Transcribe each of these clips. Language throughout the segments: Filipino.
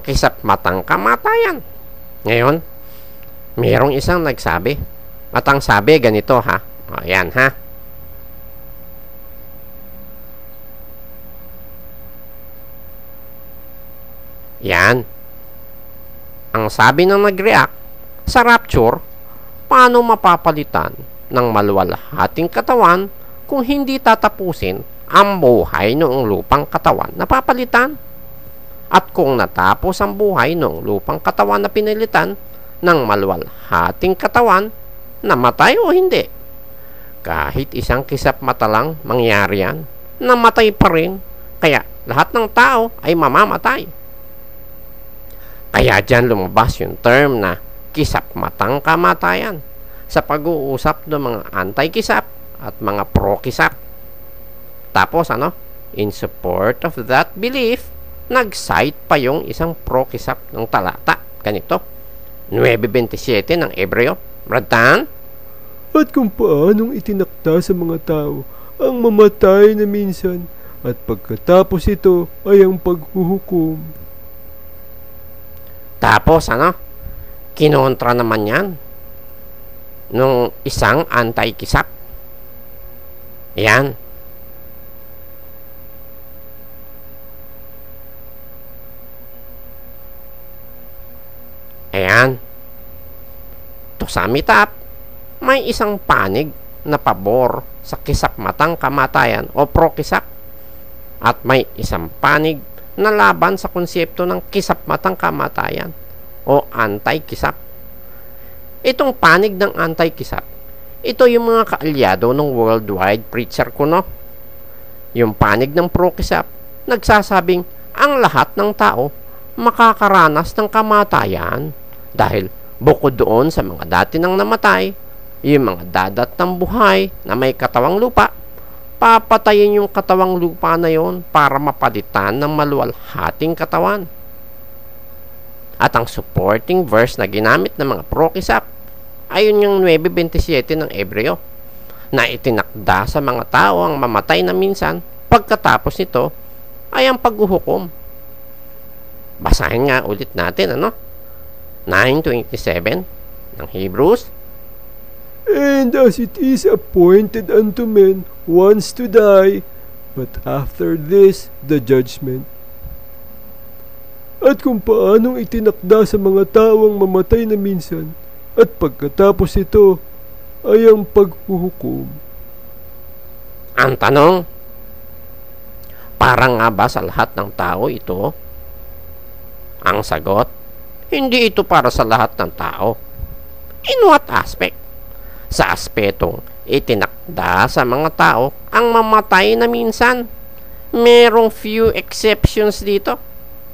kisap-matang kamatayan. Ngayon, mayroong isang nagsabi, at ang sabi ganito ha. Ayan ha. Yan. Ang sabi ng nag-react sa rapture, paano mapapalitan ng maluwalhating katawan kung hindi tatapusin ang buhay noong lupang katawan na papalitan? At kung natapos ang buhay noong lupang katawan na pinilitan ng maluwalhating katawan, namatay o hindi? Kahit isang kisap mata lang mangyari yan, namatay pa rin. Kaya lahat ng tao ay mamamatay. Kaya dyan lumabas yung term na kisap-matang kamatayan sa pag-uusap ng mga anti-kisap at mga pro-kisap. Tapos in support of that belief, nag-cite pa yung isang pro-kisap ng talata. Ganito, 9:27 ng Hebreo. Bratan? At kung paanong itinakda sa mga tao ang mamatay na minsan, at pagkatapos ito ay ang paghuhukom. Tapos kinontra naman yan nung isang anti-kisap. Yan. Ayan. To sum it up, may isang panig na pabor sa kisap-matang kamatayan o pro-kisap, at may isang panig na laban sa konsepto ng kisap-matang kamatayan o anti-kisap. Itong panig ng anti-kisap, ito yung mga kaalyado ng worldwide preacher ko, no? Yung panig ng pro-kisap, nagsasabing ang lahat ng tao makakaranas ng kamatayan dahil bukod doon sa mga dati nang namatay, yung mga dadat ng buhay na may katawang lupa, papatayin yung katawang lupa na yon para mapalitan ng maluwalhating katawan. At ang supporting verse na ginamit ng mga pro-kisap ayun yung 9:27 ng Hebreo, na itinakda sa mga tao ang mamatay na minsan, pagkatapos nito ay ang paghuhukom. Basahin nga ulit natin 9:27 ng Hebrews. And as it is appointed unto men once to die, but after this the judgment. At kung paanong itinakda sa mga tao ang mamatay na minsan, at pagkatapos ito ay ang paghuhukom. Ang tanong, parang nga ba sa lahat ng tao ito? Ang sagot, hindi ito para sa lahat ng tao. In what aspect? Sa aspetong itinakda sa mga tao ang mamatay na minsan. Merong few exceptions dito.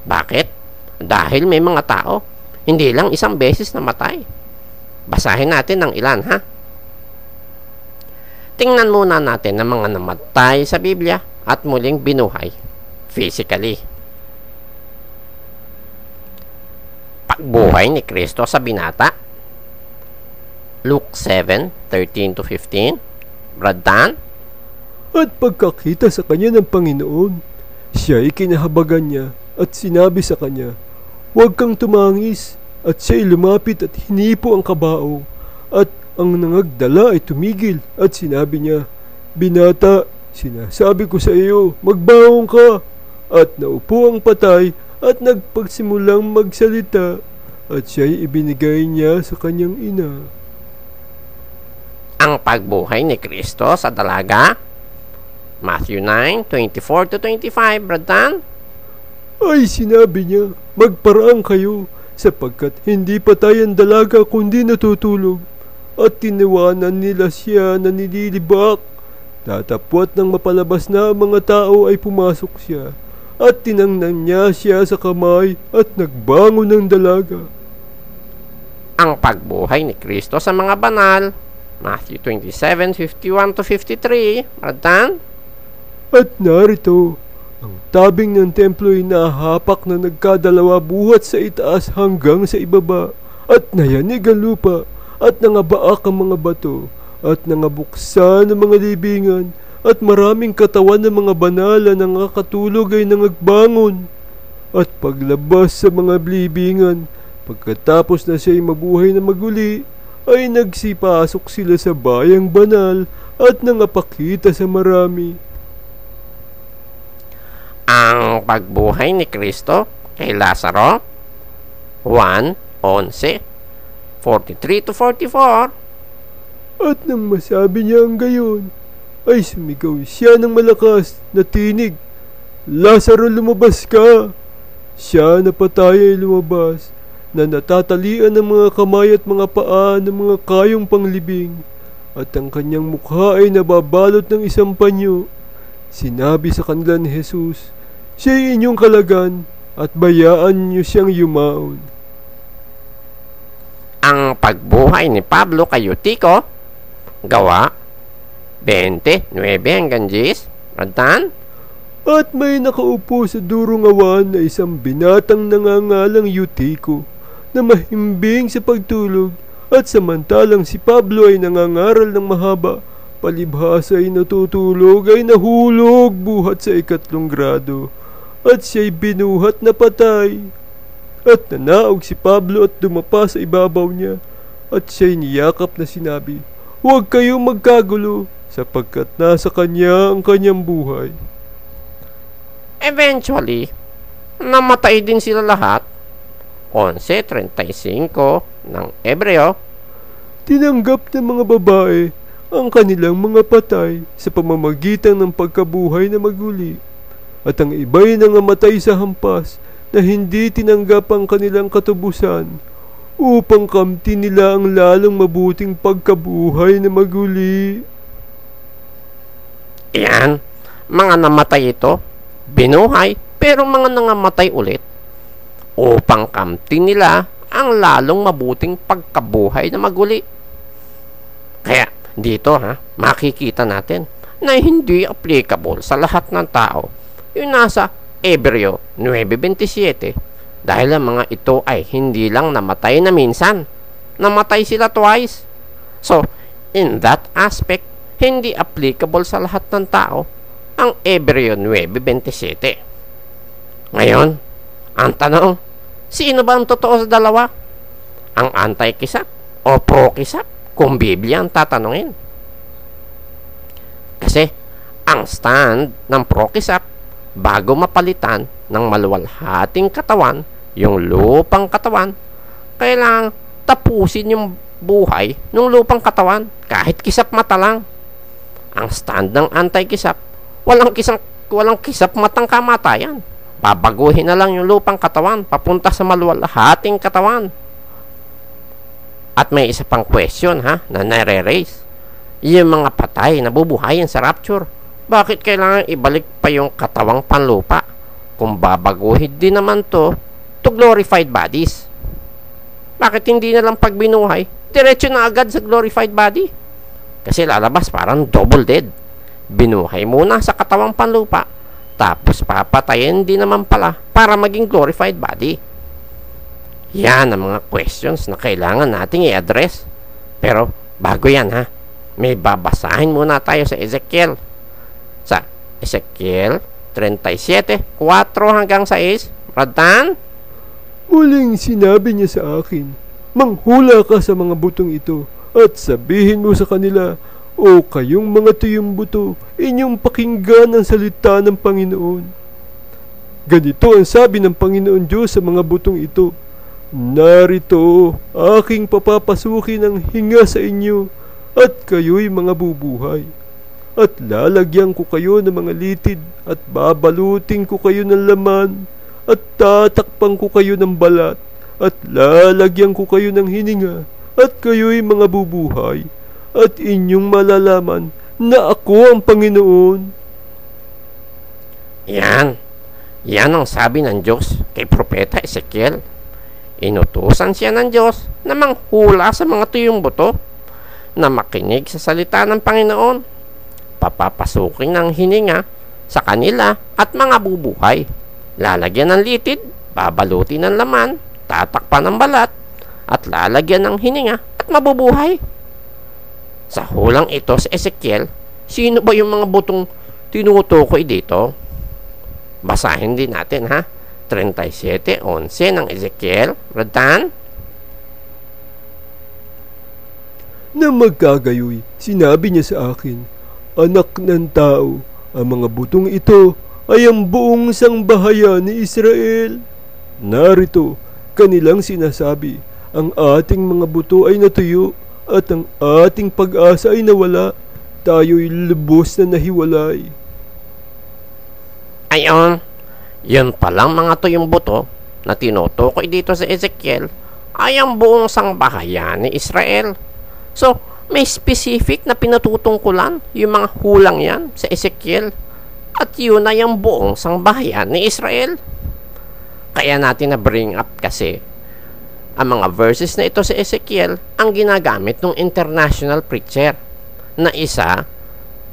Bakit? Dahil may mga tao hindi lang isang beses namatay. Basahin natin ng ilan, ha? Tingnan muna natin ang mga namatay sa Biblia at muling binuhay physically. Pagbuhay ni Kristo sa binata, Luke 7:13-15. Brad Dan? At pagkakita sa kanya ng Panginoon, siya'y kinahabagan niya at sinabi sa kanya, "Huwag kang tumangis." At siya'y lumapit at hinipo ang kabao, at ang nangagdala ay tumigil at sinabi niya, "Binata, sinasabi ko sa iyo, magbangon ka." At naupo ang patay at nagpagsimulang magsalita, at siya'y ibinigay niya sa kanyang ina. Ang pagbuhay ni Kristo sa dalaga, Matthew 9:24-25. Brad Dan? Ay sinabi niya, "Magparaan kayo, sapagkat hindi patay ang dalaga kundi natutulog." At tiniwanan nila siya na nililibak. Tatapwat ng mapalabas na ang mga tao ay pumasok siya, at tinangnan niya siya sa kamay at nagbangon ng dalaga. Ang pagbuhay ni Kristo sa mga banal, Matthew 27:51-53. Brad Dan? At narito, ang tabing ng templo ay nahapak na nagkadalawa buhat sa itaas hanggang sa ibaba, at nayanig ang lupa, at nangabaak ang mga bato, at nangabuksan ang mga libingan, at maraming katawan ng mga banal na nakatulog ay nangagbangon. At paglabas sa mga libingan, pagkatapos na siya'y mabuhay na maguli, ay nagsipasok sila sa bayang banal at nangapakita sa marami. Ang pagbuhay ni Kristo kay Lazaro, 1:11, 43 to 44. At nang masabi niya ang gayon, ay sumigaw siya ng malakas na tinig, "Lazaro, lumabas ka!" Siya na patay ay lumabas, na natatalian ng mga kamay at mga paa ng mga kayong panglibing, at ang kanyang mukha ay nababalot ng isang panyo. Sinabi sa kanila ni Jesus, "Siya'y inyong kalagan, at bayaan niyo siyang yumaon." Ang pagbuhay ni Pablo kay Eutico, Gawa 20:9 hanggang 10. Rantan? At may nakaupo sa durong awan na isang binatang nangangalang Eutico, na mahimbing sa pagtulog, at samantalang si Pablo ay nangangaral ng mahaba, palibhasa ay natutulog, ay nahulog buhat sa 3 grado, at siya'y binuhat na patay. At nanaog si Pablo at dumapa sa ibabaw niya, at siya'y niyakap na sinabi, "Huwag kayong magkagulo, sapagkat nasa kanya ang kanyang buhay." Eventually, namatay din sila lahat. 11:35 ng Hebreo. Tinanggap ng mga babae ang kanilang mga patay sa pamamagitan ng pagkabuhay na maguli, at ang iba'y nangamatay sa hampas na hindi tinanggap ang kanilang katubusan, upang kamtin nila ang lalong mabuting pagkabuhay na maguli. Iyan, mga namatay ito, binuhay, pero mga nangamatay ulit, upang kamtin nila ang lalong mabuting pagkabuhay na maguli. Kaya dito makikita natin na hindi applicable sa lahat ng tao yung nasa Hebreo 9:27, dahil ang mga ito ay hindi lang namatay na minsan, namatay sila twice. So, in that aspect, hindi applicable sa lahat ng tao ang Hebreo 9:27. Ngayon, ang tanong, sino ba ang totoo sa dalawa? Ang anti-kisap o pro-kisap, kung Biblia ang tatanungin? Kasi, ang stand ng pro-kisap, bago mapalitan ng maluwalhating katawan, yung lupang katawan, kailangang tapusin yung buhay ng lupang katawan, kahit kisap mata lang. Ang stand ng anti-kisap, walang kisap matang kamatayan. Babaguhin na lang yung lupang katawan papunta sa maluwalhating katawan. At may isa pang question na nare-raise. Yung mga patay na bubuhayin sa rapture, bakit kailangan ibalik pa yung katawang panlupa kung babaguhin din naman to glorified bodies? Bakit hindi na lang pag binuhay, diretso na agad sa glorified body? Kasi lalabas parang double dead. Binuhay muna sa katawang panlupa, tapos papatayin din naman pala para maging glorified body. Yan ang mga questions na kailangan nating i-address. Pero bago yan may babasahin muna tayo sa Ezekiel. Sa Ezekiel 37:4 hanggang 6. Radan? Muling sinabi niya sa akin, "Manghula ka sa mga butong ito, at sabihin mo sa kanila, O kayong mga tuyong buto, inyong pakinggan ang salita ng Panginoon. Ganito ang sabi ng Panginoon Diyos sa mga butong ito, Narito, aking papapasukin ang hinga sa inyo, at kayo'y mga bubuhay. At lalagyan ko kayo ng mga litid, at babalutin ko kayo ng laman, at tatakpan ko kayo ng balat, at lalagyan ko kayo ng hininga, at kayo'y mga bubuhay, at inyong malalaman na ako ang Panginoon." Yan ang sabi ng Diyos kay Propeta Ezekiel. Inutusan siya ng Diyos na manghula sa mga tuyong buto, na makinig sa salita ng Panginoon. Papapasukin ng hininga sa kanila at mga bubuhay. Lalagyan ng litid, babalutin ng laman, tatakpan ng balat, at lalagyan ng hininga at mabubuhay. Sa hulang ito sa Ezekiel, sino ba yung mga butong tinutukoy dito? Basahin din natin 37:11 ng Ezekiel. Radan? Na magkagayoy, sinabi niya sa akin, "Anak ng tao, ang mga butong ito ay ang buong sangbahayan ni Israel. Narito, kanilang sinasabi, ang ating mga buto ay natuyo at ang ating pag-asa ay nawala. Tayo'y lubos na nahiwalay." Ayon, yun palang mga tuyong buto na tinutukoy dito sa Ezekiel ay ang buong sangbahayan ni Israel. So, may specific na pinatutungkulan yung mga hulang yan sa Ezekiel. At yun ay ang buong sangbahayan ni Israel. Kaya natin na bring up kasi ang mga verses na ito sa Ezekiel ang ginagamit ng international preacher na isa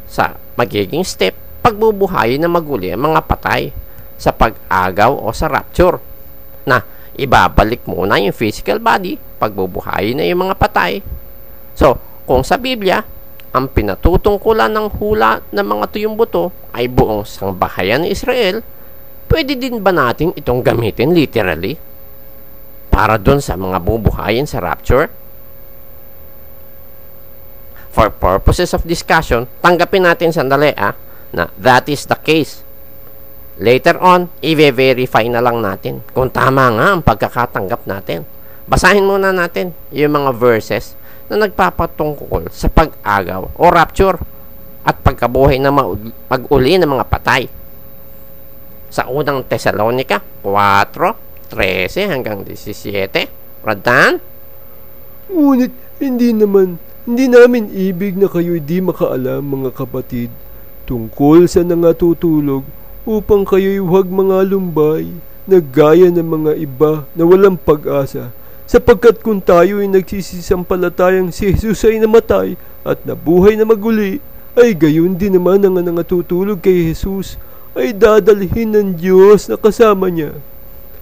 sa magiging step pagbubuhayin na maguli ang mga patay sa pag-agaw o sa rapture, na ibabalik muna yung physical body, pagbubuhayin na yung mga patay. So, kung sa Biblia ang pinatutungkulan ng hula ng mga tuyong buto ay buong sangbahayan ni Israel, pwede din ba natin itong gamitin literally para dun sa mga bubuhayin sa rapture? For purposes of discussion, tanggapin natin sandali na that is the case. Later on, i-verify na lang natin kung tama nga ang pagkakatanggap natin. Basahin muna natin yung mga verses na nagpapatungkol sa pag-agaw o rapture at pagkabuhay na mag-uli ng mga patay. Sa unang Tesalonica 4:13 hanggang 17. Radan? Ngunit hindi namin ibig na kayo'y di makaalam, mga kapatid, tungkol sa nangatutulog, upang kayo'y huwag mga lumbay na gaya ng mga iba na walang pag-asa. Sapagkat kung tayo'y nagsisisampalatayang si Jesus ay namatay at nabuhay na maguli, ay gayon din naman ang nangatutulog kay Jesus ay dadalhin ng Diyos na kasama niya.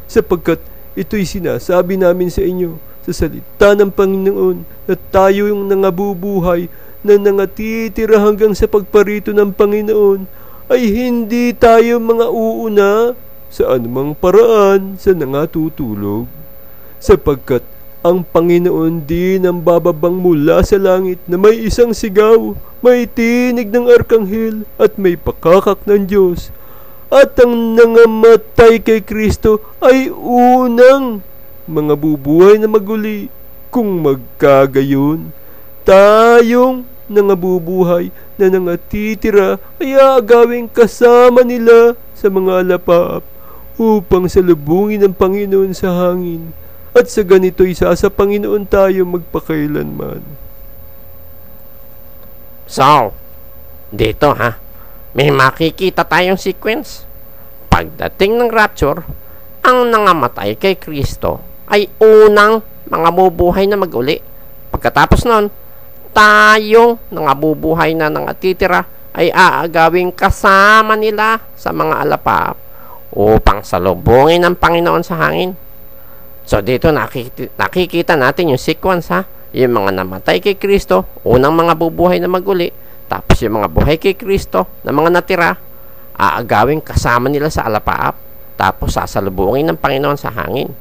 Sapagkat ito'y sinasabi namin sa inyo sa salita ng Panginoon, na tayo yung nangabubuhay na nangatitira hanggang sa pagparito ng Panginoon ay hindi tayo mga uuna sa anumang paraan sa nangatutulog. Sapagkat ang Panginoon din ang bababang mula sa langit na may isang sigaw, may tinig ng arkanghel at may pakakak ng Diyos. At ang nangamatay kay Kristo ay unang mga bubuhay na maguli. Kung magkagayon, tayong nangabubuhay na nangatitira ay aagawing kasama nila sa mga alapap upang salubungin ng Panginoon sa hangin, at sa ganito'y sa Panginoon tayo magpakailanman. So, dito may makikita tayong sequence. Pagdating ng rapture, ang nangamatay kay Kristo ay unang mga bubuhay na maguli. Pagkatapos nun, tayong nangabubuhay na nangatitira ay aagawing kasama nila sa mga alapap upang salubungin ng Panginoon sa hangin. So dito nakikita natin yung sequence yung mga namatay kay Kristo, unang mga bubuhay na maguli, tapos yung mga buhay kay Kristo na mga natira, aagawing kasama nila sa alapaap, tapos sasalubungin ng Panginoon sa hangin.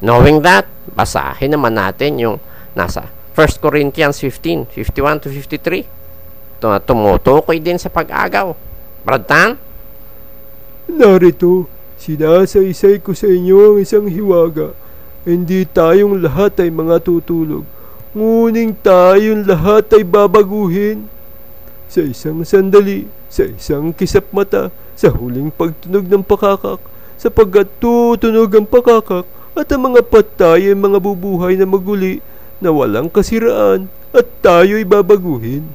Knowing that, basahin naman natin yung nasa 1 Corinthians 15:51-53. Tumutukoy din sa pag-agaw. Brad Tan? Narito, sinasaysay ko sa inyo ang isang hiwaga. Hindi tayong lahat ay mga tutulog, ngunit tayong lahat ay babaguhin. Sa isang sandali, sa isang kisap mata, sa huling pagtunog ng pakakak, sapagkat tutunog ang pakakak, at ang mga patay ay mga bubuhay na maguli na walang kasiraan, at tayo'y babaguhin.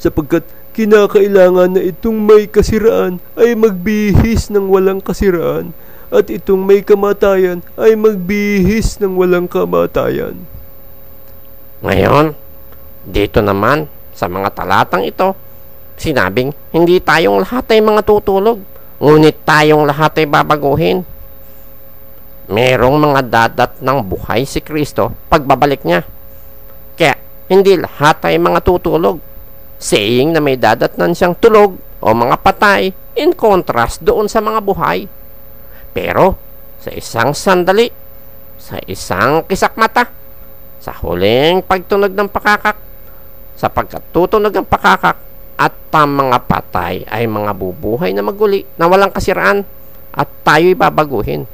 Sapagkat kinakailangan na itong may kasiraan ay magbihis ng walang kasiraan, at itong may kamatayan ay magbihis ng walang kamatayan. Ngayon, dito naman sa mga talatang ito, sinabing hindi tayong lahat ay mga tutulog, ngunit tayong lahat ay babaguhin. Merong mga dadat ng buhay si Kristo pagbabalik niya. Kaya hindi lahat ay mga tutulog. Saying na may dadatnan siyang tulog o mga patay in contrast doon sa mga buhay. Pero sa isang sandali, sa isang kisakmata, sa huling pagtunog ng pakakak, sa pagkatutunog ng pakakak, at ang mga patay ay mga bubuhay na maguli na walang kasiraan at tayo'y babaguhin.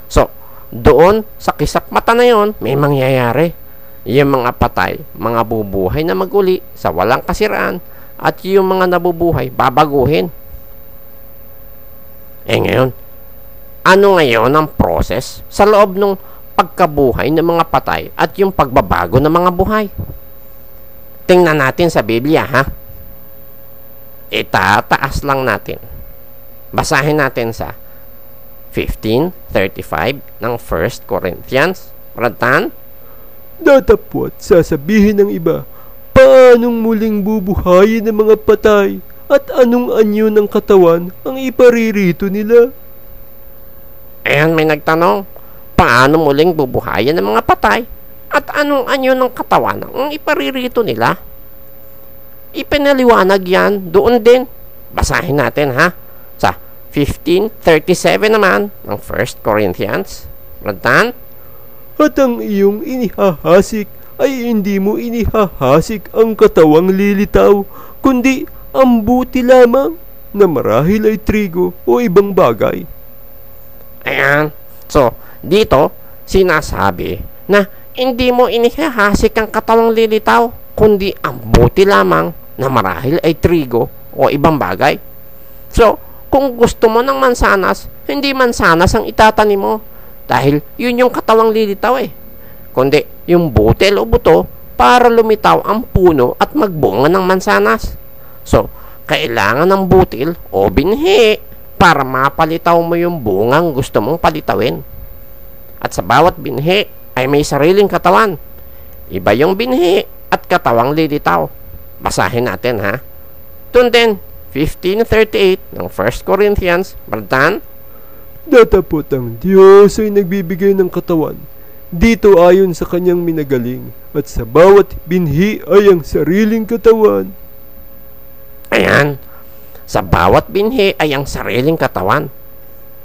So, doon sa kisakmata na yon, may mangyayari. Yung mga patay, mga bubuhay na maguli sa walang kasiraan, at yung mga nabubuhay, babaguhin. Ngayon, ano ngayon ang process sa loob ng pagkabuhay ng mga patay at yung pagbabago ng mga buhay? Tingnan natin sa Biblia, ha? Itataas lang natin. Basahin natin sa 15:35 ng 1 Corinthians. Rantan? Datapwat sasabihin ng iba, paanong muling bubuhayin ng mga patay at anong anyo ng katawan ang iparirito nila? Ayan, may nagtanong, paano muling bubuhayin ng mga patay at anong anyo ng katawan ang iparirito nila? Ipinaliwanag yan doon din. Basahin natin, ha? Sa 15:37 naman ng 1 Corinthians. Rantan? At ang iyong inihahasik ay hindi mo inihahasik ang katawang lilitaw, kundi ang buti lamang na marahil ay trigo o ibang bagay. Ayan. So, dito, sinasabi na hindi mo inihahasik ang katawang lilitaw, kundi ang buti lamang na marahil ay trigo o ibang bagay. So, kung gusto mo ng mansanas, hindi mansanas ang itatanim mo, dahil yun yung katawang lilitaw kundi yung butil o buto para lumitaw ang puno at magbunga ng mansanas. So, kailangan ng butil o binhi para mapalitaw mo yung bungang gusto mong palitawin. At sa bawat binhi ay may sariling katawan. Iba yung binhi at katawang lilitaw. Basahin natin, ha? Doon din, 15:38 ng 1 Corinthians. Bartan? Datapot ang Diyos ay nagbibigay ng katawan. Dito ayon sa kanyang minagaling, at sa bawat binhi ay ang sariling katawan. Ayan. Sa bawat binhi ay ang sariling katawan.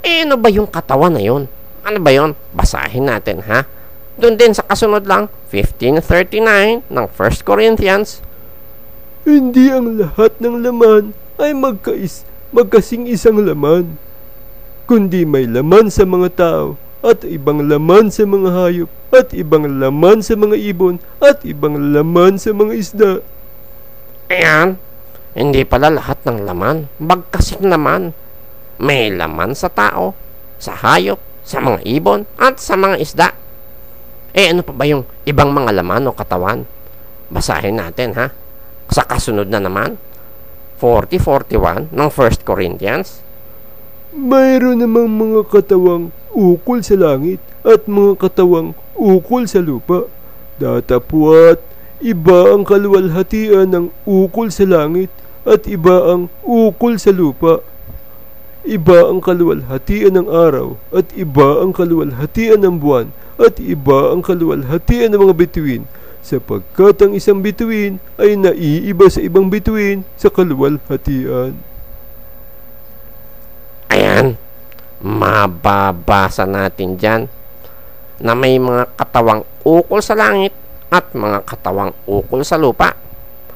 Ano ba yung katawan na yun? Ano ba yun? Basahin natin, ha? Doon din sa kasunod lang, 15:39 ng 1 Corinthians. Hindi ang lahat ng laman ay magkasing isang laman, kundi may laman sa mga tao, at ibang laman sa mga hayop, at ibang laman sa mga ibon, at ibang laman sa mga isda. Ayan. Hindi pala lahat ng laman magkasing laman. May laman sa tao, sa hayop, sa mga ibon, at sa mga isda. Ano pa ba yung ibang mga laman o katawan? Basahin natin, ha? Sa kasunod na naman, 40:41 ng 1 Corinthians. Mayroon namang mga katawang ukol sa langit at mga katawang ukol sa lupa. Datapwat, iba ang kaluwalhatian ng ukol sa langit at iba ang ukol sa lupa. Iba ang kaluwalhatian ng araw at iba ang kaluwalhatian ng buwan at iba ang kaluwalhatian ng mga bituin, sapagkat ang isang bituin ay naiiba sa ibang bituin sa kaluwalhatian. Ayan, mababasa natin dyan na may mga katawang ukol sa langit at mga katawang ukol sa lupa,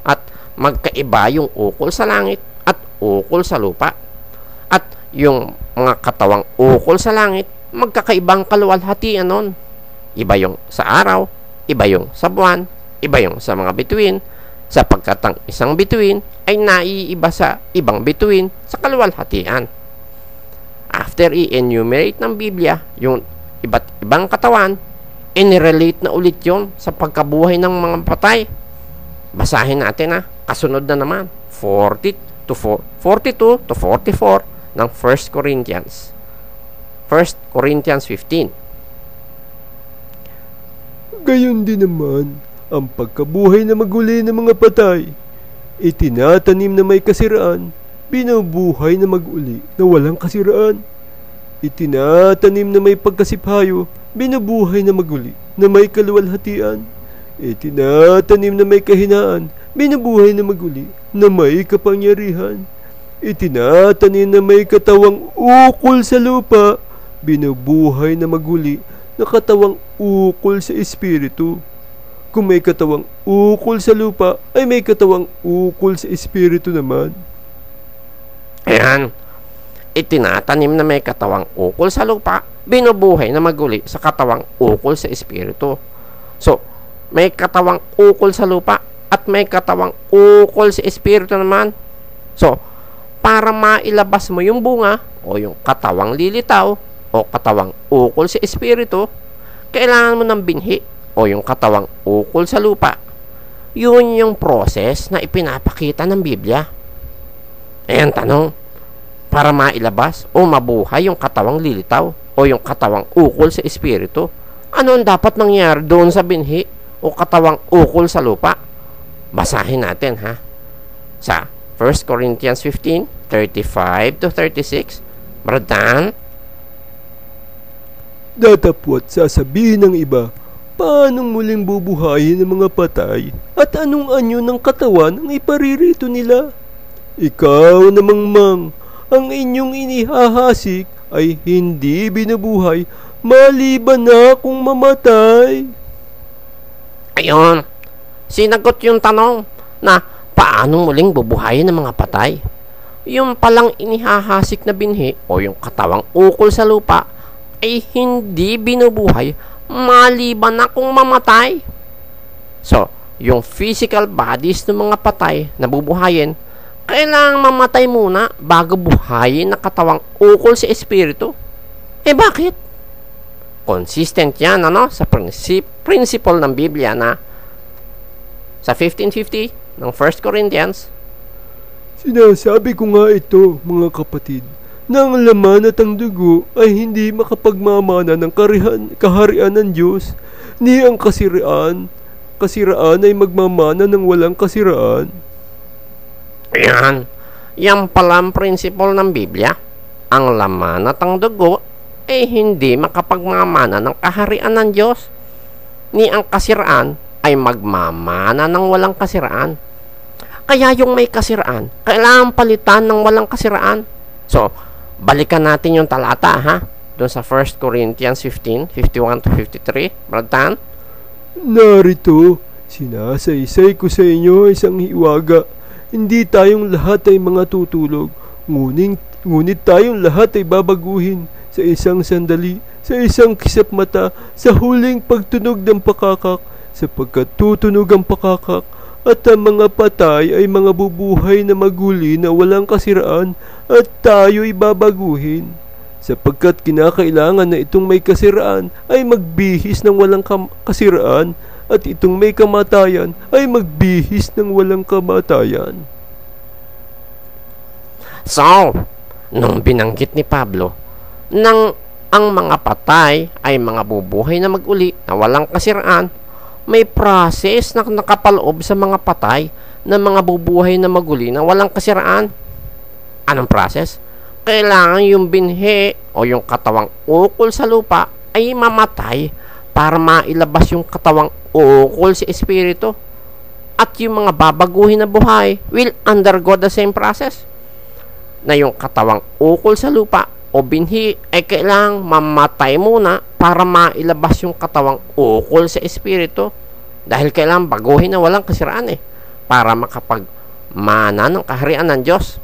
at magkaiba yung ukol sa langit at ukol sa lupa. At yung mga katawang ukol sa langit, magkakaibang kaluwalhatian nun. Iba yung sa araw, iba yung sa buwan, iba yung sa mga bituin, sapagkat ang isang bituin ay naiiba sa ibang bituin sa kaluwalhatian. After i-enumerate ng Biblia yung iba't ibang katawan, inirelate na ulit yun sa pagkabuhay ng mga patay. Basahin natin, ha? Kasunod na naman, 42 to 44 ng 1 Corinthians. 1 Corinthians 15. Gayon din naman, ang pagkabuhay na maguli ng mga patay, itinatanim na may kasiraan, binubuhay na maguli na walang kasiraan. Itinatanim na may pagkasiphayo, binubuhay na maguli na may kaluwalhatian. Itinatanim na may kahinaan, binubuhay na maguli na may kapangyarihan. Itinatanim na may katawang ukol sa lupa, binubuhay na maguli na katawang ukol sa espiritu. Kung may katawang ukol sa lupa, ay may katawang ukol sa espiritu naman. Ayan. Itinatanim na may katawang ukol sa lupa, binubuhay na maguli sa katawang ukol sa espiritu. So, may katawang ukol sa lupa at may katawang ukol sa espiritu naman. So, para mailabas mo yung bunga o yung katawang lilitaw o katawang ukol sa espiritu, kailangan mo ng binhi o yung katawang ukol sa lupa. Yun yung process na ipinapakita ng Biblia. Ayan tanong, para mailabas o mabuhay yung katawang lilitaw o yung katawang ukol sa espiritu, ano ang dapat mangyari doon sa binhi o katawang ukol sa lupa? Basahin natin ha. Sa 1 Corinthians 15:35 to 36. Brad Dan? Datapwat sasabihin ng iba, paanong muling bubuhayin ng mga patay at anong anyo ng katawan ang iparirito nila? Ikaw namang mang, ang inyong inihahasik ay hindi binubuhay maliban na kung mamatay. Ayun, sinagot yung tanong na paano muling bubuhayin ng mga patay. Yung palang inihahasik na binhi o yung katawang ukol sa lupa ay hindi binubuhay maliban na kung mamatay. So, yung physical bodies ng mga patay na bubuhayin, kailangang mamatay muna bago buhayin na katawang ukol sa espiritu. Eh bakit? Consistent yan sa principle ng Biblia na sa 15:50 ng 1 Corinthians. Sinasabi ko nga ito, mga kapatid, na ang laman at ang dugo ay hindi makapagmamana ng kaharian ng Diyos, ni ang kasiraan ay magmamana ng walang kasiraan. Ayan, yan pala ang principle ng Biblia. Ang laman at ang dugo ay hindi makapagmamana ng kaharian ng Diyos, ni ang kasiraan ay magmamana ng walang kasiraan. Kaya yung may kasiraan, kailangan palitan ng walang kasiraan. So, balikan natin yung talata ha, doon sa 1 Corinthians 15:51 to 53. Brad Tan? Narito, sinasaysay ko sa inyo isang hiwaga. Hindi tayong lahat ay mga tutulog, ngunit tayong lahat ay babaguhin sa isang sandali, sa isang kisap mata, sa huling pagtunog ng pakakak, sapagkat tutunog ang pakakak, at ang mga patay ay mga bubuhay na maguli na walang kasiraan, at tayo'y babaguhin. Sapagkat kinakailangan na itong may kasiraan ay magbihis ng walang kasiraan, at itong may kamatayan ay magbihis ng walang kamatayan. So, nung binanggit ni Pablo nang ang mga patay ay mga bubuhay na maguli na walang kasiraan, may process na nakapaloob sa mga patay na mga bubuhay na maguli na walang kasiraan. Anong process? Kailangan yung binhi o yung katawang ukol sa lupa ay mamatay para mailabas yung katawang ukol sa espiritu. At yung mga babaguhin na buhay will undergo the same process. Na yung katawang ukol sa lupa o binhi ay kailangang mamatay muna para mailabas yung katawang ukol sa espiritu. Dahil kailangan baguhin na walang kasiraan para makapagmana ng kaharian ng Diyos.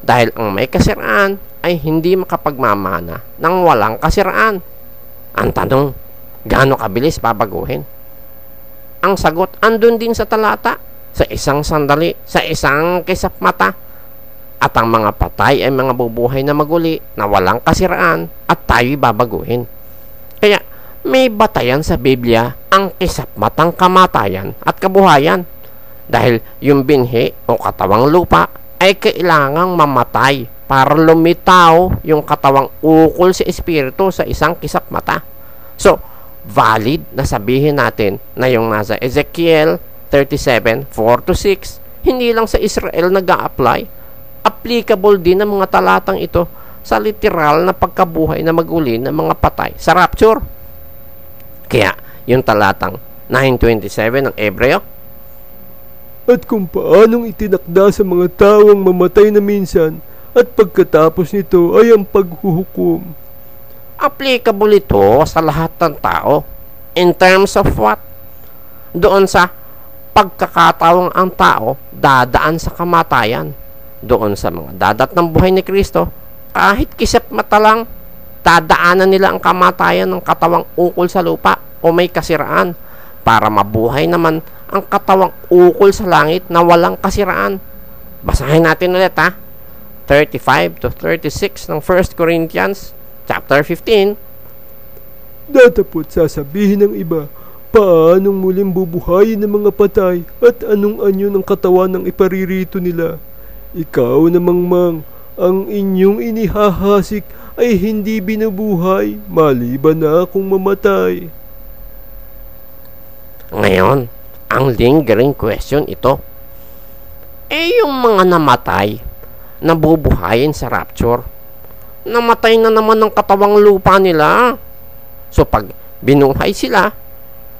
Dahil ang may kasiraan ay hindi makapagmamana ng walang kasiraan. Ang tanong, gaano kabilis babaguhin? Ang sagot, andun din sa talata, sa isang sandali, sa isang kisap mata. At ang mga patay ay mga bubuhay na maguli na walang kasiraan at tayo'y babaguhin. Kaya may batayan sa Biblia ang kisap matang kamatayan at kabuhayan. Dahil yung binhi o katawang lupa ay kailangang mamatay para lumitaw yung katawang ukol sa espiritu sa isang kisap mata. So, valid na sabihin natin na yung nasa Ezekiel 37:4-6 hindi lang sa Israel nag-a-apply. Applicable din ang mga talatang ito sa literal na pagkabuhay na maguli ng mga patay sa rapture. Kaya, yung talatang 9:27 ng Hebreo, at kung paanong itinakda sa mga tawang mamatay na minsan at pagkatapos nito ay ang paghuhukom. Applicable ito sa lahat ng tao. In terms of what? Doon sa pagkakatawang ang tao dadaan sa kamatayan. Doon sa mga dadat ng buhay ni Kristo, kahit kisap mata lang, dadaanan nila ang kamatayan ng katawang ukol sa lupa o may kasiraan para mabuhay naman ang katawang ukol sa langit na walang kasiraan. Basahin natin ulit 35 to 36 ng 1 Corinthians chapter 15. Datapot sasabihin ng iba, paanong muling bubuhayin ng mga patay at anong anyo ng katawan ng iparirito nila? Ikaw namang mang, ang inyong inihahasik ay hindi binubuhay, maliban na akong mamatay. Ngayon, ang lingering question ito. Yung mga namatay, nabubuhayin sa rapture, namatay na naman ng katawang lupa nila. So pag binuhay sila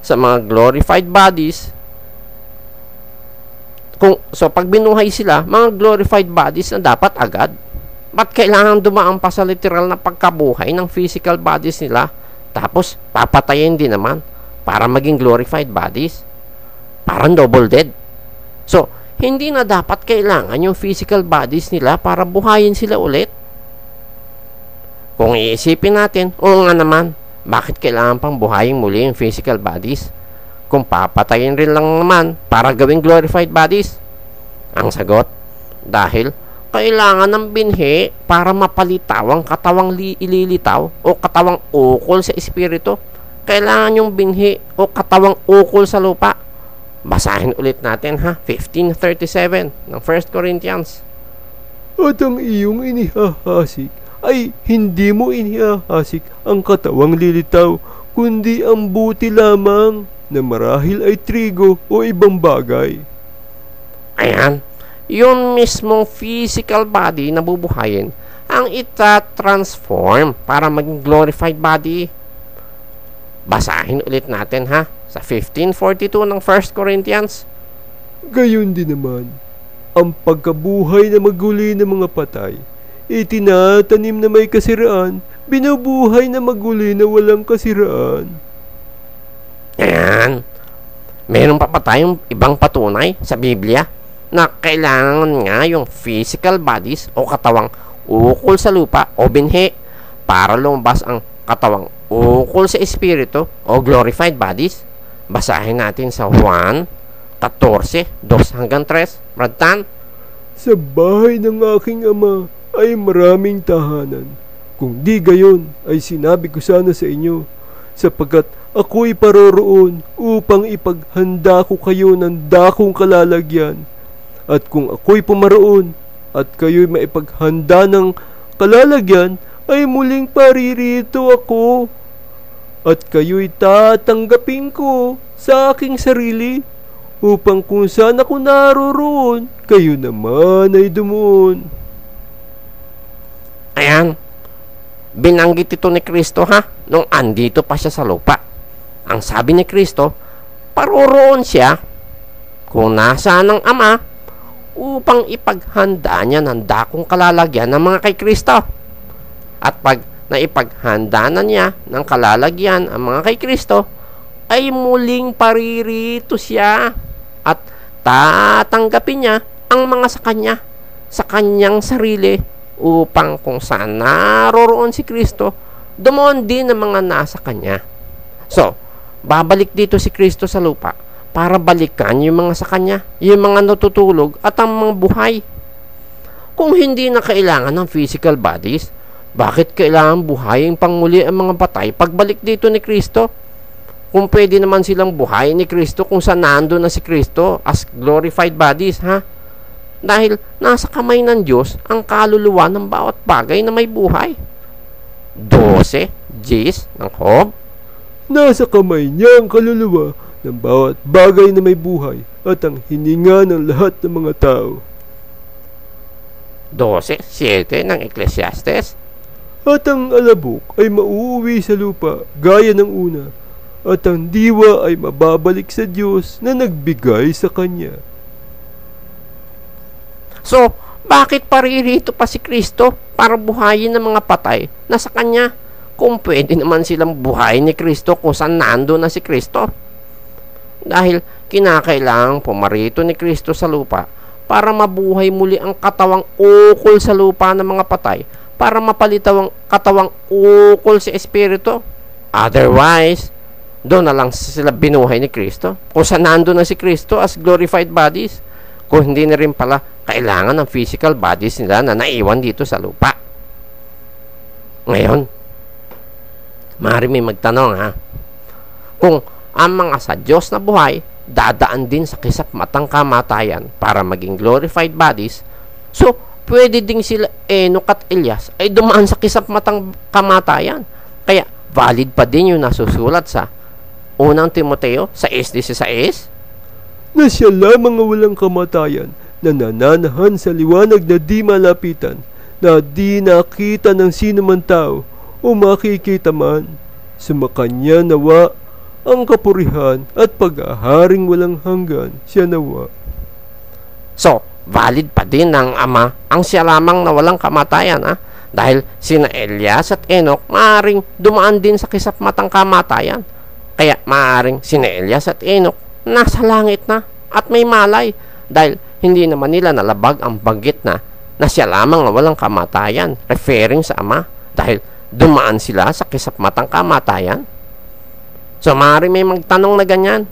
sa mga glorified bodies, pag binuhay sila, mga glorified bodies na dapat agad. Ba't kailangan dumaan pa sa literal na pagkabuhay ng physical bodies nila? Tapos, papatayin din naman para maging glorified bodies. Parang double dead. So, hindi na dapat kailangan yung physical bodies nila para buhayin sila ulit. Kung iisipin natin, oo nga naman, bakit kailangan pang buhayin muli yung physical bodies? Kung papatayin rin lang naman para gawing glorified bodies? Ang sagot, dahil kailangan ng binhi para mapalitaw ang katawang ililitaw o katawang ukol sa espiritu. Kailangan yung binhi o katawang ukol sa lupa. Basahin ulit natin 15:37 ng 1 Corinthians. At ang iyong inihahasik ay hindi mo inihahasik ang katawang lilitaw, kundi ang buti lamang na marahil ay trigo o ibang bagay. Ayan, yung mismong physical body na bubuhayin ang ita-transform para maging glorified body. Basahin ulit natin sa 15:42 ng 1 Corinthians. Gayon din naman, ang pagkabuhay na maguli ng mga patay, itinatanim na may kasiraan, binubuhay na maguli na walang kasiraan. Ayan. Meron pa tayong ibang patunay sa Biblia na kailangan nga yung physical bodies o katawang ukol sa lupa o binhi para lumabas ang katawang ukol sa espiritu o glorified bodies. Basahin natin sa Juan 14:2-3. Brad Tan? Sa bahay ng aking ama ay maraming tahanan. Kung di gayon ay sinabi ko sana sa inyo, sapagkat ako'y paroroon upang ipaghanda ko kayo ng dakong kalalagyan. At kung ako'y pumaroon at kayo'y maipaghanda ng kalalagyan, ay muling paririto ako. At kayo'y tatanggapin ko sa aking sarili, upang kung saan ako naroroon, kayo naman ay dumoon. Ayan, binanggit ito ni Kristo nung andito pa siya sa lupa. Ang sabi ni Kristo, paroroon siya kung nasaan ang Ama upang ipaghanda niya ng dakong kalalagyan ng mga kay Kristo. At pag naipaghanda na niya ng kalalagyan ang mga kay Kristo, ay muling paririto siya at tatanggapin niya ang mga sa kanyang sarili, upang kung saan naroroon si Kristo, dumoon din ang mga nasa kanya. So, babalik dito si Kristo sa lupa para balikan yung mga sa kanya, yung mga natutulog at ang mga buhay. Kung hindi na kailangan ng physical bodies, bakit kailangan buhayin pangmuli ang mga patay pagbalik dito ni Kristo? Kung pwede naman silang buhayin ni Kristo kung saan nando na si Kristo as glorified bodies, dahil nasa kamay ng Diyos ang kaluluwa ng bawat bagay na may buhay. 12 Gs ng Job. Nasa kamay niya ang kaluluwa ng bawat bagay na may buhay at ang hininga ng lahat ng mga tao. 12:7 ng Ecclesiastes. At ang alabok ay mauuwi sa lupa gaya ng una, at ang diwa ay mababalik sa Diyos na nagbigay sa kanya. So, bakit paririto pa si Kristo para buhayin ng mga patay na sa Kanya? Kung pwede naman silang buhayin ni Kristo kung saan nando na si Kristo. Dahil kinakailangang pumarito ni Kristo sa lupa para mabuhay muli ang katawang ukol sa lupa ng mga patay, para mapalitaw ang katawang ukol sa Espiritu. Otherwise, doon na lang sila binuhay ni Kristo. Kung saan nando na si Kristo as glorified bodies, kung hindi na rin pala kailangan ng physical bodies nila na naiwan dito sa lupa. Ngayon, maaari may magtanong kung ang mga sa Diyos na buhay dadaan din sa kisap-matang kamatayan para maging glorified bodies, so pwede ding sila Enoch at Elias ay dumaan sa kisap-matang kamatayan. Kaya valid pa din yung nasusulat sa unang Timoteo 6:16 na siya lamang ang walang kamatayan, na nananahan sa liwanag na di malapitan, na di nakita ng sino man tao o makikita man. Sumakanya nawa ang kapurihan at pag-aharing walang hanggan, siya nawa. So, valid pa din ng Ama ang siya lamang na walang kamatayan, dahil sina Elias at Enoch maaaring dumaan din sa kisap-matang kamatayan. Kaya maaaring sina Elias at Enoch nasa langit na at may malay, dahil hindi naman nila nalabag ang banggit na siya lamang na walang kamatayan, referring sa Ama, dahil dumaan sila sa kisap-matang kamatayan. So maaaring may magtanong na ganyan,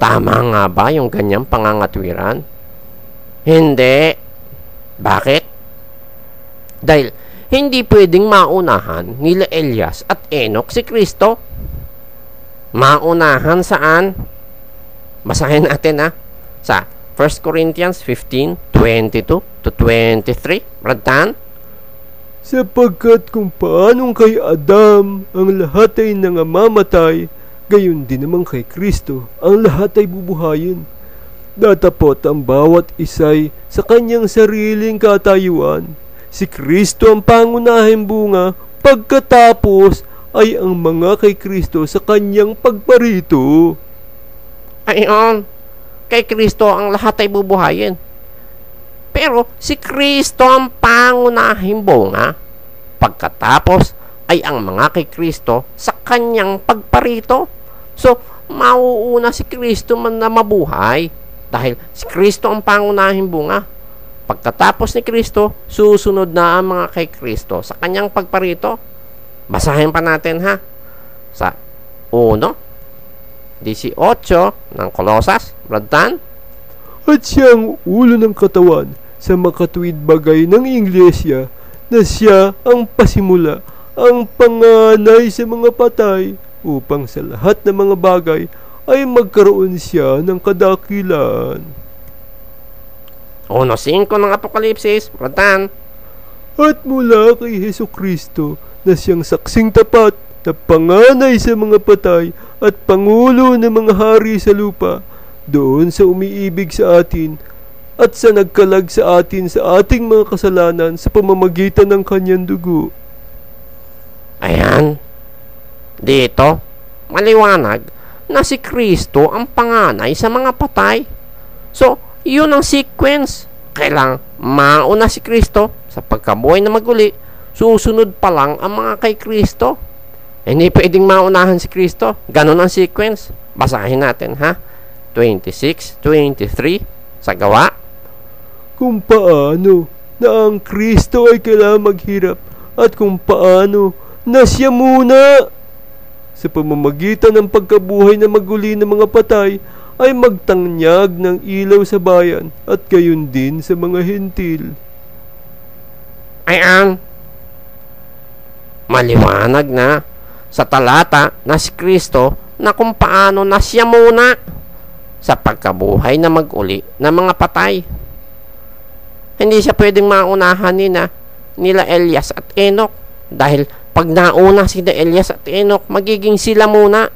tama nga ba yung ganyang pangangatwiran? Hindi. Bakit? Dahil hindi pwedeng maunahan nila Elias at Enoch si Kristo. Maunahan saan? Basahin natin sa 1 Corinthians 15:22-23. Bratan? Sapagkat kung paanong kay Adam ang lahat ay nangamamatay, gayon din naman kay Kristo ang lahat ay bubuhayin. Datapot ang bawat isay sa kanyang sariling katayuan. Si Kristo ang pangunahing bunga, pagkatapos ay ang mga kay Kristo sa kanyang pagparito. Ayon, kay Kristo ang lahat ay bubuhayin. Pero si Kristo ang pangunahing bunga, pagkatapos ay ang mga kay Kristo sa kanyang pagparito. So, mauuna si Kristo man na mabuhay, dahil si Kristo ang pangunahing bunga. Pagkatapos ni Kristo, susunod na ang mga kay Kristo sa kanyang pagparito. Basahin pa natin sa 1:18 ng Kolosas, Bratan. At siya ang ulo ng katawan sa makatuwid bagay ng Iglesia, na siya ang pasimula, ang panganay sa mga patay, upang sa lahat ng mga bagay ay magkaroon siya ng kadakilaan. 1:5 ng Apokalipsis, Bratan. At mula kay Hesus Kristo, na siyang saksing tapat, na panganay sa mga patay at pangulo ng mga hari sa lupa, doon sa umiibig sa atin at sa nagkalag sa atin sa ating mga kasalanan sa pamamagitan ng kanyang dugo. Ayan, dito maliwanag na si Kristo ang panganay sa mga patay. So, yun ang sequence. Kailangang mauna si Kristo sa pagkabuhay na maguli, susunod pa lang ang mga kay Kristo. Hindi pwedeng maunahan si Kristo. Ganon ang sequence. Basahin natin 26-23 sa Gawa. Kung paano na ang Kristo ay kailangang maghirap, at kung paano na siya muna sa pamamagitan ng pagkabuhay na maguli ng mga patay ay magtanyag ng ilaw sa bayan, at gayon din sa mga hentil. Ayan, maliwanag na sa talata na si Kristo na kung paano na siya muna sa pagkabuhay na maguli ng mga patay. Hindi siya pwedeng maunahan nila Elias at Enoch, dahil pag nauna sila Elias at Enoch, magiging sila muna.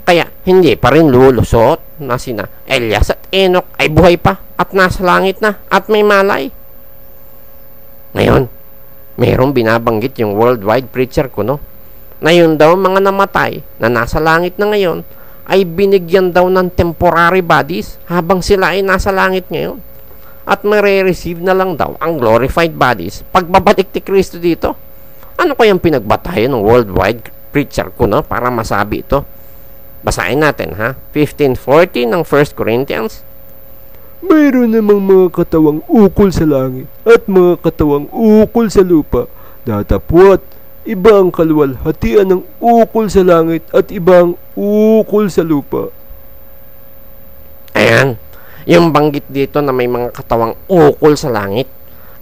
Kaya hindi pa rin lulusot na sina Elias at Enoch ay buhay pa at nasa langit na at may malay. Ngayon, mayroong binabanggit yung worldwide preacher ko, na yun daw mga namatay na nasa langit na ngayon ay binigyan daw ng temporary bodies habang sila ay nasa langit ngayon. at marireceive na lang daw ang glorified bodies pagbabalik ni Kristo dito. Ano kayang pinagbatayan ng worldwide preacher ko, no, para masabi ito? Basahin natin, ha? 15:40 ng 1 Corinthians. Mayroon namang mga katawang ukol sa langit at mga katawang ukol sa lupa. Datapwat, iba ang kaluwalhatian ng ukol sa langit at ibang ukol sa lupa. Ayan, yung banggit dito na may mga katawang ukol sa langit,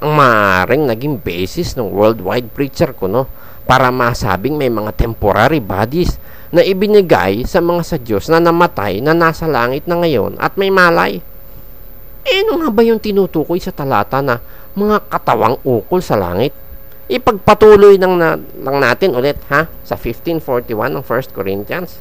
ang maaaring naging basis ng worldwide preacher ko, no, para masabing may mga temporary bodies na ibinigay sa mga sa Diyos na namatay na nasa langit na ngayon at may malay. Ano nga ba yung tinutukoy sa talata na mga katawang ukol sa langit? Ipagpatuloy lang natin ulit, ha, sa 15:41 ng 1 Corinthians.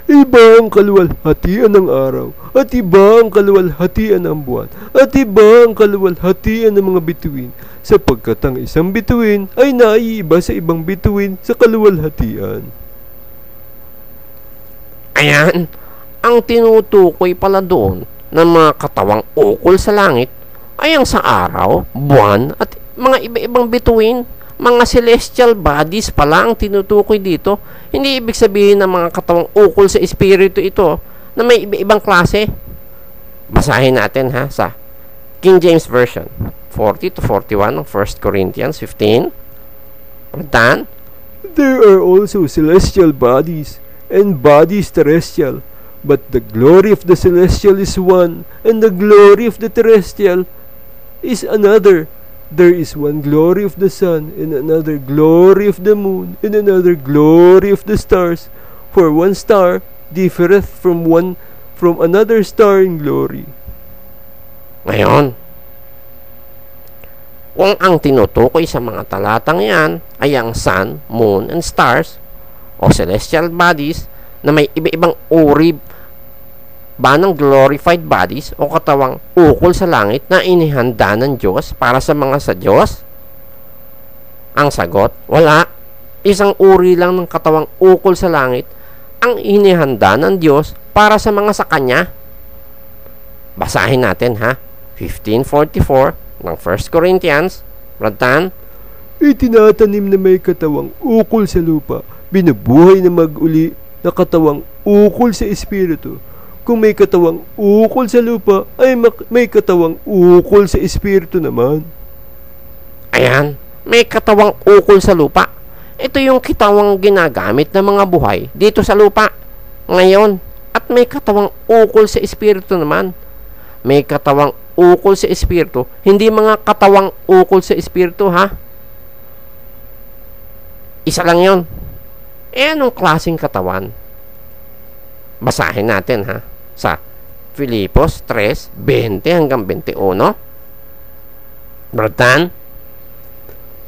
Iba ang kaluwalhatian ng araw, at iba ang kaluwalhatian ng buwan, at iba ang kaluwalhatian ng mga bituin, sapagkat ang isang bituin ay naiiba sa ibang bituin sa kaluwalhatian. Ayan, ang tinutukoy pala doon ng mga katawang ukol sa langit ay ang sa araw, buwan, at mga iba-ibang bituin. Mga celestial bodies pala ang tinutukoy dito. Hindi ibig sabihin ng mga katawang ukol sa espiritu ito na may iba-ibang klase. Basahin natin, ha, sa King James Version 40-41 ng 1 Corinthians 15. Dan, There are also celestial bodies and bodies terrestrial, but the glory of the celestial is one, and the glory of the terrestrial is another. There is one glory of the sun, and another glory of the moon, and another glory of the stars. For one star differeth from another star in glory. ngayon, kung ang tinutukoy sa mga talatang yan ay ang sun, moon, and stars o celestial bodies na may iba-ibang uri ba ng glorified bodies o katawang ukol sa langit na inihanda ng Diyos para sa mga sa Diyos? Ang sagot, wala. Isang uri lang ng katawang ukol sa langit ang inihanda ng Diyos para sa mga sa Kanya. Basahin natin, ha, 15:44 ng 1 Corinthians. Bratan, Itinatanim na may katawang ukol sa lupa, binubuhay na mag-uli na katawang ukol sa espiritu. Kung may katawang ukol sa lupa, ay may katawang ukol sa espiritu naman. ayan, may katawang ukol sa lupa. Ito yung katawang ginagamit ng mga buhay dito sa lupa ngayon. At may katawang ukol sa espiritu naman. May katawang ukol sa espiritu, hindi mga katawang ukol sa espiritu, ha? Isa lang yon. Anong klaseng katawan? Basahin natin, ha, sa Filipos 3:20 hanggang 21. Bratan,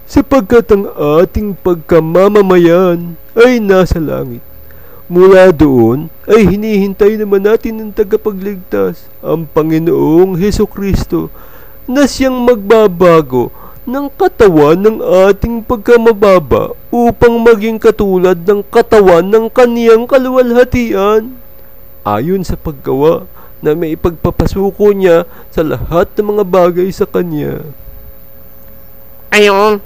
Sapagkat ang ating pagkamamamayan ay nasa langit. Mula doon ay hinihintay naman natin ng tagapagligtas, ang Panginoong Hesukristo, na siyang magbabago ng katawan ng ating pagkamababa upang maging katulad ng katawan ng kaniyang kaluwalhatian, ayon sa paggawa na may ipagpapasuko niya sa lahat ng mga bagay sa kanya. ayon,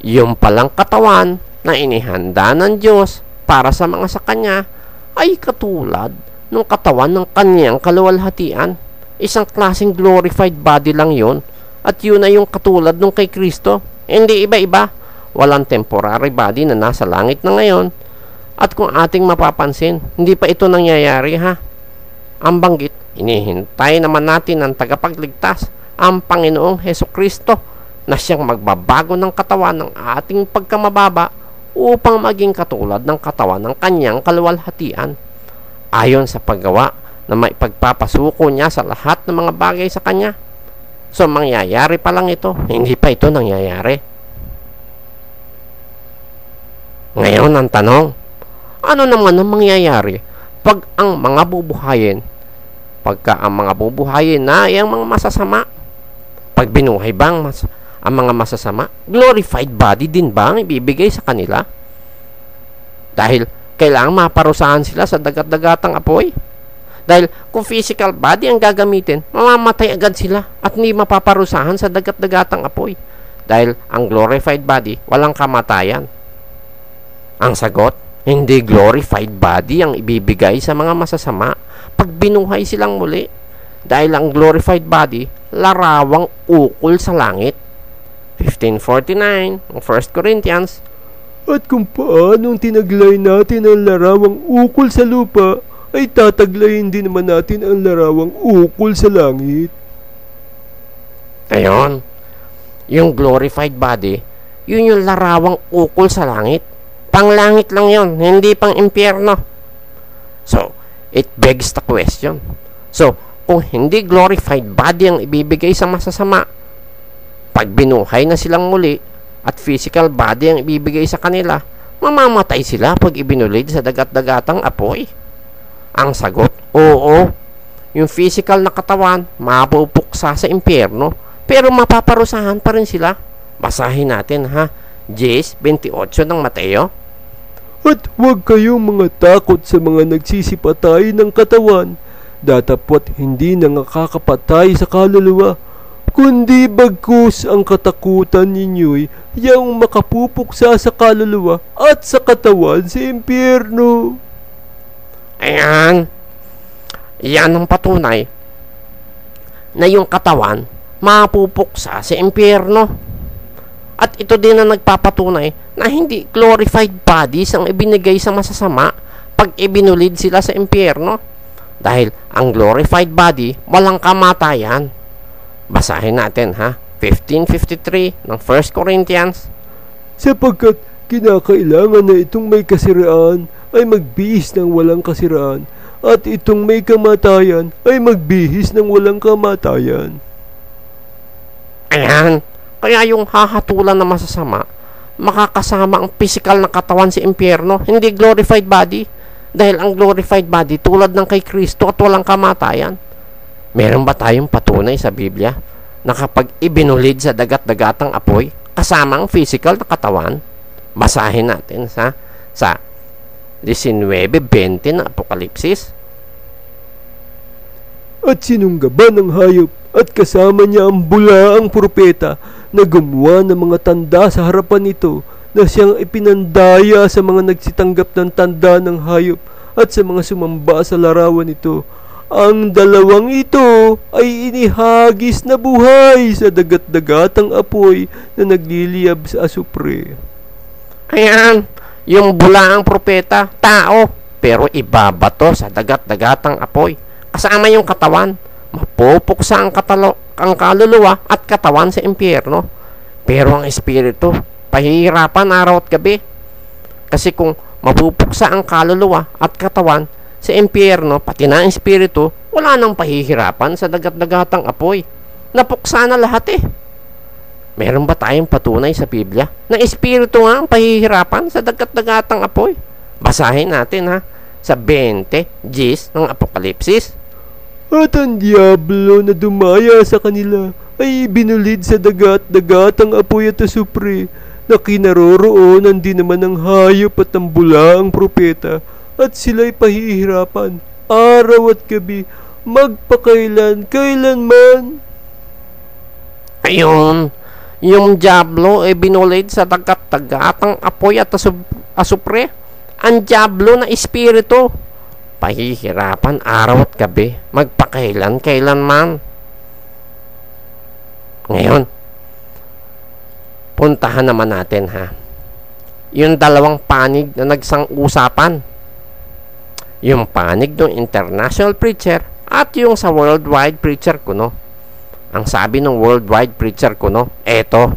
yung palang katawan na inihanda ng Diyos para sa mga sa Kanya ay katulad ng katawan ng Kanyang kaluwalhatian. Isang klaseng glorified body lang yon. At yun ay yung katulad nung kay Kristo. Hindi iba-iba. Walang temporary body na nasa langit na ngayon. At kung ating mapapansin, hindi pa ito nangyayari, ha? Ang banggit, hinihintay naman natin ang tagapagligtas, ang Panginoong Hesukristo, na siyang magbabago ng katawan ng ating pagkamababa upang maging katulad ng katawan ng Kanyang kaluwalhatian, ayon sa paggawa na may pagpapasuko niya sa lahat ng mga bagay sa Kanya. So, mangyayari pa lang ito, hindi pa ito nangyayari. Ngayon ang tanong, ano naman ang mangyayari pag ang mga bubuhayin, pagka ang mga bubuhayin na ay ang mga masasama, pag binuhay bang ang mga masasama, glorified body din ba ang ibibigay sa kanila? Dahil kailangang maparusahan sila sa dagat-dagatang apoy. Dahil kung physical body ang gagamitin, mamamatay agad sila at hindi mapaparusahan sa dagat-dagatang apoy. Dahil ang glorified body, walang kamatayan. Ang sagot, hindi glorified body ang ibibigay sa mga masasama pag binuhay silang muli. Dahil ang glorified body, larawang ukol sa langit. 15:49 ng 1 Corinthians. At kung paanong tinaglay natin ang larawang ukol sa lupa, ay tataglayin din naman natin ang larawang ukol sa langit. Ayon, yung glorified body, yun yung larawang ukol sa langit. Panglangit lang yun, hindi pang impyerno. So, it begs the question. So, kung hindi glorified body ang ibibigay sa masasama, pag binuhay na silang muli, at physical body ang ibibigay sa kanila, mamamatay sila pag ibinulid sa dagat-dagatang apoy. Ang sagot, oo. Yung physical na katawan, mapupuksa sa impyerno, pero mapaparusahan pa rin sila. Basahin natin ha, 10:28 ng Mateo. At huwag kayong mga takot sa mga nagsisipatay ng katawan, datapwat hindi nakakapatay sa kaluluwa, kundi bagkus ang katakutan ninyo'y yung makapupuksa sa kaluluwa at sa katawan sa impyerno. Ayan. Yan ang patunay na yung katawan mapupuksa sa impyerno. At ito din ang nagpapatunay na hindi glorified bodies ang ibinigay sa masasama pag ibinulid sila sa impyerno. Dahil ang glorified body, walang kamatayan. Basahin natin ha, 15:53 ng 1 Corinthians. Sapagkat kinakailangan na itong may kasiraan ay magbihis ng walang kasiraan, at itong may kamatayan ay magbihis ng walang kamatayan. Ayan, kaya yung hahatulan na masasama, makakasama ang physical na katawan sa impyerno, hindi glorified body. Dahil ang glorified body tulad ng kay Kristo at walang kamatayan. Meron ba tayong patunay sa Biblia na kapag ibinulid sa dagat-dagatang apoy, kasama ang physical na katawan? Basahin natin sa 19:20 na Apokalipsis. At sinunggaban ng hayop at kasama niya ang bulaang propeta na gumawa ng mga tanda sa harapan nito, na siyang ipinandaya sa mga nagsitanggap ng tanda ng hayop at sa mga sumamba sa larawan nito. Ang dalawang ito ay inihagis na buhay sa dagat-dagatang apoy na nagliliyab sa asupre. Ayan, yung bulaang propeta, tao, pero ibabato sa dagat-dagatang apoy. Kasama yung katawan, mapupuksa ang kaluluwa at katawan sa impyerno. Pero ang espiritu, pahihirapan araw at gabi. Kasi kung mapupuksa ang kaluluwa at katawan sa impyerno, pati na ang espiritu, wala nang pahihirapan sa dagat-dagatang apoy. Napuksa na lahat eh. Meron ba tayong patunay sa Biblia na espiritu nga ang pahihirapan sa dagat-dagatang apoy? Basahin natin ha, sa 20:10 ng Apokalipsis. At ang diablo na dumaya sa kanila ay binulid sa dagat-dagatang apoy at asupre, na kinaroroonan din naman ng hayop at ng bulaang propeta, at sila'y pahihirapan araw at gabi, magpakailan-kailanman. Ayun, yung diablo ay binulid sa dagat-dagatang apoy at asupre. Ang diablo na espiritu, pahihirapan araw at gabi, magpakailan-kailanman. Ngayon, puntahan naman natin ha, yung dalawang panig na nagsang-usapan. Yung panig ng international preacher at yung sa worldwide preacher ko, no? Ang sabi ng worldwide preacher ko, no? Eto.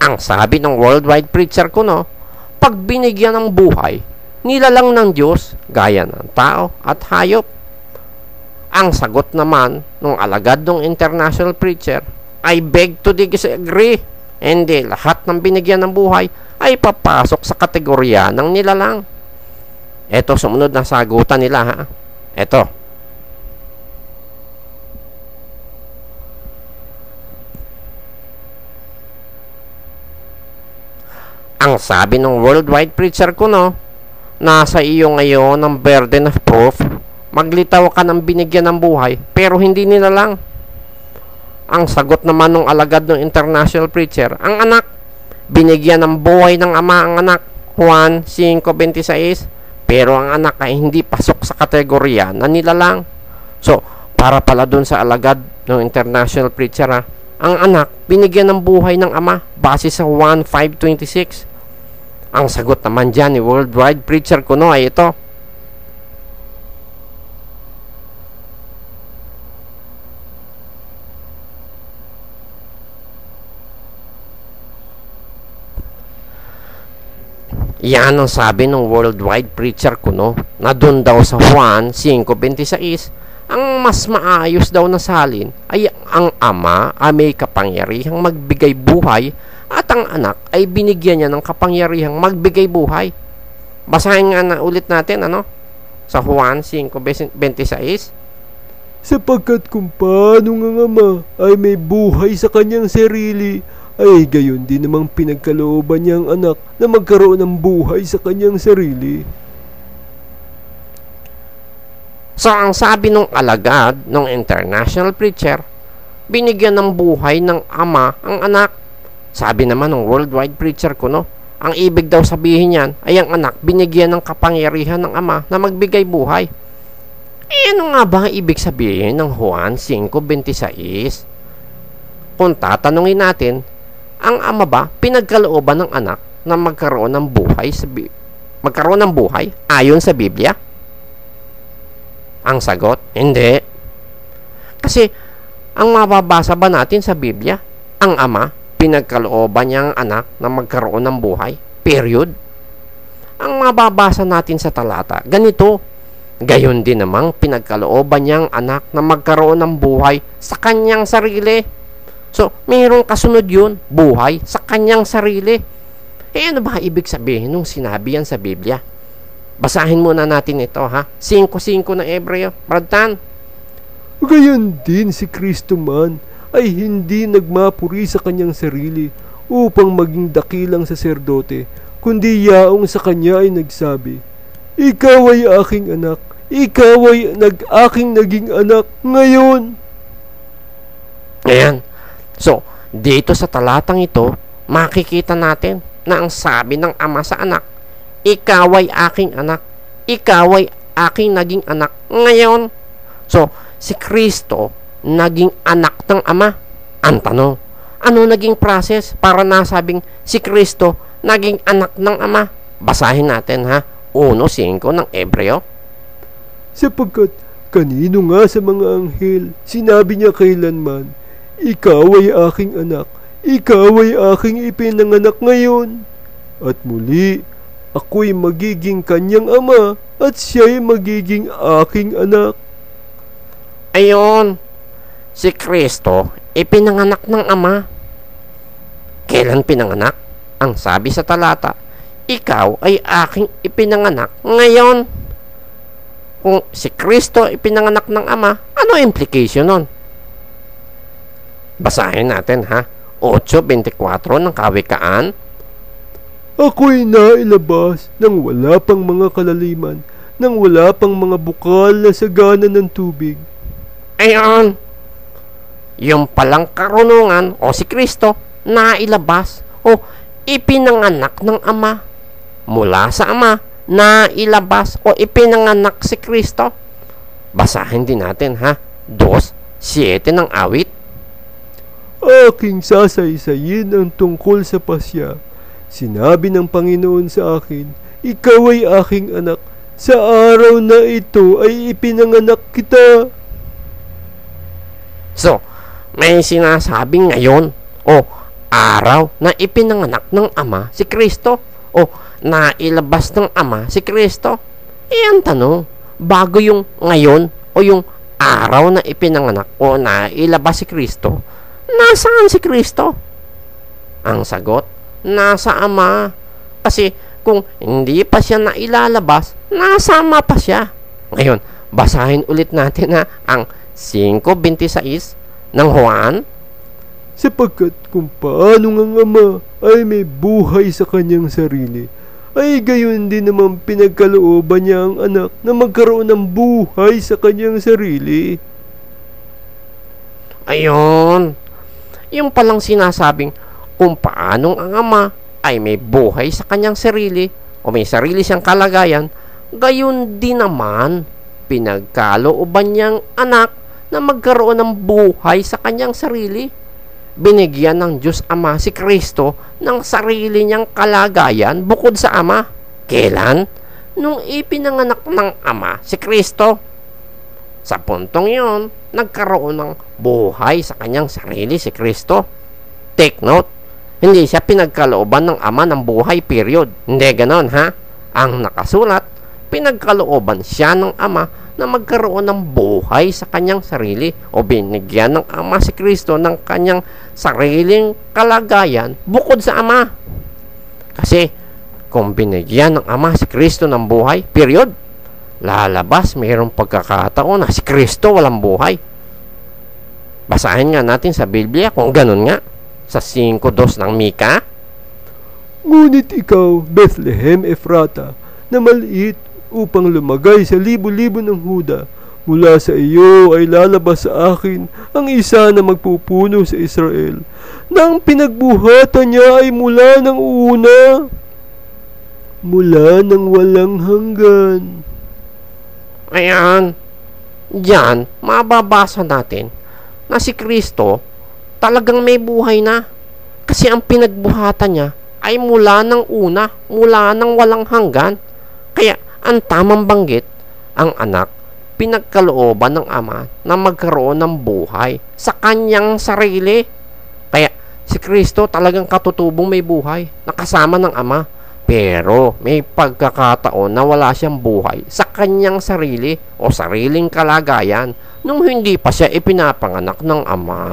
Ang sabi ng worldwide preacher ko, no? Pag binigyan ng buhay, nilalang ng Diyos gaya ng tao at hayop. Ang sagot naman ng alagad ng international preacher, I beg to disagree. Hindi lahat ng binigyan ng buhay ay papasok sa kategorya ng nilalang. Ito sumunod na sagutan nila ha. Ito. Ang sabi ng worldwide preacher ko, no, nasa iyo ngayon ang burden of proof. Maglitaw ka ng binigyan ng buhay, pero hindi nila lang. Ang sagot naman ng alagad ng international preacher, ang anak, binigyan ng buhay ng ama ang anak. Juan 5:26. Pero ang anak ay hindi pasok sa kategorya na nilalang. So, para pala dun sa alagad ng international preacher, ang anak, binigyan ng buhay ng ama base sa Juan 5:26. Ang sagot naman dyan ni worldwide preacher kuno ay ito. Yan ang sabi ng worldwide preacher kuno, na dun daw sa Juan 5:26, ang mas maayos daw na salin ay ang ama ay may kapangyarihang magbigay buhay at ang anak ay binigyan niya ng kapangyarihang magbigay buhay. Basahin nga na ulit natin, sa Juan 5:26. Sapagkat kung paano ang ama ay may buhay sa kanyang sarili, ay gayon din namang pinagkalooban niya ang anak na magkaroon ng buhay sa kanyang sarili. So, ang sabi ng alagad ng international preacher, binigyan ng buhay ng ama ang anak. Sabi naman ng worldwide preacher kuno, ang ibig daw sabihin niyan ay ang anak binigyan ng kapangyarihan ng ama na magbigay buhay. Ano nga ba ang ibig sabihin ng Juan 5:26? Kung tatanungin natin, ang ama ba pinagkalooban ng anak na magkaroon ng buhay ayon sa Biblia? Ang sagot, hindi. Kasi ang mababasa ba natin sa Biblia, ang ama pinagkalooban niya ang anak na magkaroon ng buhay? Period. Ang mababasa natin sa talata, ganito. Gayon din namang pinagkalooban niya ang anak na magkaroon ng buhay sa kanyang sarili. So, mayroong kasunod yun, buhay sa kanyang sarili. Ano ba ibig sabihin nung sinabi yan sa Biblia? Basahin muna natin ito, 5:5 ng Hebreo. Brad Tan. Gayon din si Kristo man ay hindi nagmapuri sa kanyang sarili upang maging dakilang saserdote, kundi yaong sa kanya ay nagsabi, Ikaw ay aking anak, ikaw ay aking naging anak ngayon. Ayan. So, dito sa talatang ito, makikita natin na ang sabi ng ama sa anak, ikaw ay aking anak, ikaw ay aking naging anak ngayon. So, si Kristo naging anak ng ama. Ang tanong, ano naging process para nasabing si Kristo naging anak ng ama? Basahin natin 1:5 ng Hebreo. Sapagkat kanino nga sa mga anghel sinabi niya kailanman, Ikaw ay aking anak, ikaw ay aking ipinanganak ngayon. At muli, ako'y magiging kanyang ama at siya'y magiging aking anak. Ayon, si Kristo ipinanganak ng ama. Kailan pinanganak? Ang sabi sa talata, ikaw ay aking ipinanganak ngayon. Kung si Kristo ipinanganak ng ama, ano implication nun? Basahin natin 8:24 ng Kawikaan. Ako'y nailabas nang wala pang mga kalaliman, nang wala pang mga bukal na sagana ng tubig. Ayan, yung palang karunungan o si Kristo nailabas o ipinanganak ng ama. Mula sa ama, nailabas o ipinanganak si Kristo. Basahin din natin 2:7 ng awit. Aking sasaysayin ang tungkol sa pasya. Sinabi ng Panginoon sa akin, Ikaw ay aking anak, sa araw na ito ay ipinanganak kita. So, may sinasabing ngayon o araw na ipinanganak ng ama si Kristo o nailabas ng ama si Kristo. Ang tanong, bago yung ngayon o yung araw na ipinanganak o nailabas si Kristo, nasaan si Kristo? Ang sagot, nasa ama. Kasi kung hindi pa siya nailalabas, nasa ama pa siya. Ngayon, basahin ulit natin ang 5:26 ng Juan sapagkat kung paano ang ama ay may buhay sa kanyang sarili, ay gayon din naman pinagkalooban niya ang anak na magkaroon ng buhay sa kanyang sarili. Ayun, yung palang sinasabing kung paanong ang ama ay may buhay sa kanyang sarili o may sarili siyang kalagayan, gayon din naman pinagkalooban niyang anak na magkaroon ng buhay sa kanyang sarili. Binigyan ng Diyos Ama si Kristo ng sarili niyang kalagayan bukod sa Ama. Kailan? Nung ipinanganak ng Ama si Kristo. Sa puntong yon, nagkaroon ng buhay sa kanyang sarili si Kristo. Take note, hindi siya pinagkalooban ng Ama ng buhay, period. Hindi ganon, ha? Ang nakasulat, pinagkalooban siya ng Ama na magkaroon ng buhay sa kanyang sarili o binigyan ng Ama si Kristo ng kanyang sariling kalagayan bukod sa Ama. Kasi kung binigyan ng Ama si Kristo ng buhay, period, lalabas mayroong pagkakataon na si Kristo walang buhay. Basahin nga natin sa Biblia kung ganun nga sa 5:2 ng Mika. Ngunit ikaw, Bethlehem Ephrata, na maliit upang lumagay sa libo-libo ng Huda, mula sa iyo ay lalabas sa akin ang isa na magpupuno sa Israel, na ang pinagbuhatan niya ay mula ng una, mula ng walang hanggan. Ayan, diyan mababasa natin na si Kristo talagang may buhay na, kasi ang pinagbuhatan niya ay mula ng una, mula ng walang hanggan. Kaya ang tamang banggit, ang anak, pinagkalooban ng Ama na magkaroon ng buhay sa kanyang sarili. Kaya si Kristo talagang katutubong may buhay, nakasama ng Ama. Pero may pagkakataon na wala siyang buhay sa kanyang sarili o sariling kalagayan nung hindi pa siya ipinapanganak ng Ama.